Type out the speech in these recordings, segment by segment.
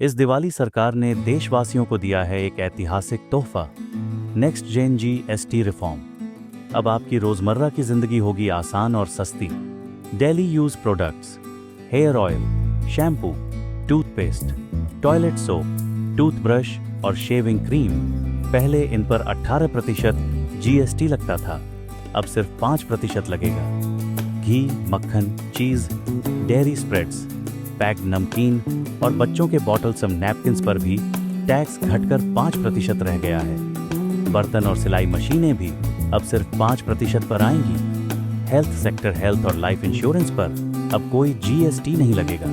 इस दिवाली सरकार ने देशवासियों को दिया है एक ऐतिहासिक तोहफा, नेक्स्ट जेन जीएसटी रिफॉर्म। अब आपकी रोजमर्रा की जिंदगी होगी आसान और सस्ती। Daily use products, hair oil, shampoo, toothpaste, toilet soap, toothbrush और शेविंग क्रीम, पहले इन पर 18% जीएसटी लगता था, अब सिर्फ 5% लगेगा। घी, मक्खन, चीज, डेयरी स्प्रेड्स, पैक्ड नमकीन और बच्चों के बॉटल्सम नैपकिन्स पर भी टैक्स घटकर 5% रह गया है। बर्तन और सिलाई मशीनें भी अब सिर्फ 5% पर आएंगी। हेल्थ सेक्टर, हेल्थ और लाइफ इंश्योरेंस पर अब कोई जीएसटी नहीं लगेगा।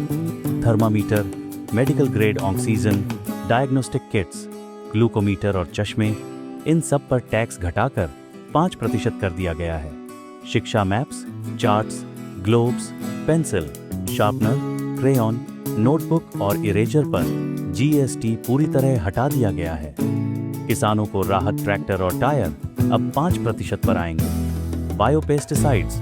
Thermometer, medical grade oxygen, diagnostic kits, glucometer और चश्मे, इन सब पर टैक्स घटाकर 5% कर दिया गया है। शिक्षा maps, charts, globes, pencil, sharpener, crayon, notebook और इरेजर पर जीएसटी पूरी तरह हटा दिया गया है। किसानों को राहत, ट्रैक्टर और टायर अब 5% पर आएंगे। Biopesticides,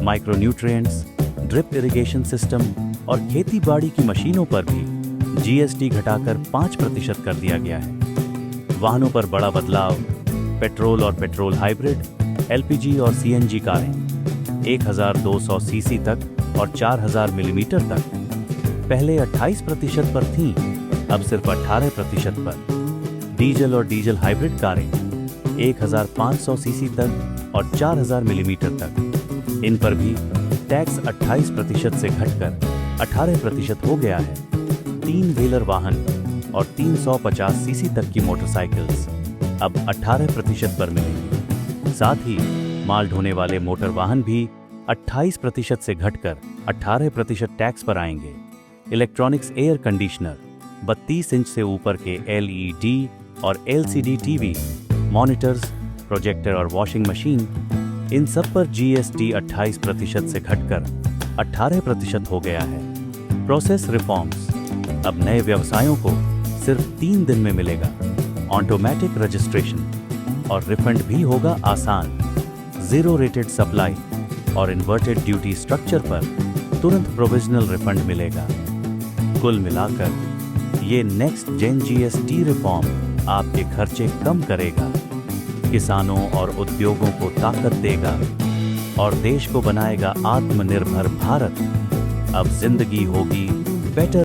micronutrients, drip irrigation system और खेती बाड़ी की मशीनों पर भी जीएसटी घटाकर 5% कर दिया गया है। वाहनों पर बड़ा बदलाव, पेट्रोल और पेट्रोल हाइब्रिड, एलपीजी और सीएनजी कारें 1200 सीसी तक और 4000 मिलीमीटर तक पहले 28% पर थीं, अब सिर्फ 18% पर। डीजल और डीजल हाइब्रिड कारें 1500 सीसी तक और 4000 मिलीमीटर तक, इन पर भी टैक्स 28% से घटकर 18% हो गया है। 3 व्हीलर वाहन और 350 सीसी तक की मोटरसाइकिल्स अब 18% पर मिलेंगी। साथ ही माल ढोने वाले मोटर वाहन भी 28% से घटकर 18% टैक्स पर आएंगे। इलेक्ट्रॉनिक्स एयर कंडीशनर, 32 इंच से ऊपर के एलईडी और एलसीडी टीवी, मॉनिटर्स, प्रोजेक्टर और वॉशिंग मशीन, इन सब पर जीएसटी 28% से घटकर 18% हो गया है। प्रोसेस रिफॉर्म्स, अब नए व्यवसायों को सिर्फ 3 दिन में मिलेगा। ऑटोमेटिक रजिस्ट्रेशन और रिफंड भी होगा आसान। जीरो रेटेड सप्लाई और इन्वर्टेड ड्यूटी स्ट्रक्चर पर तुरंत प्रोविजनल रिफंड मिलेगा। कुल मिलाकर ये नेक्स्ट जेन जीएसटी रिफॉर्म आपके खर्चे कम करेगा, किसानों और उद्योगों को ताकत देगा और देश को बनाएगा आत्मनिर्भर भारत। अब जिंदगी होगी बेटर।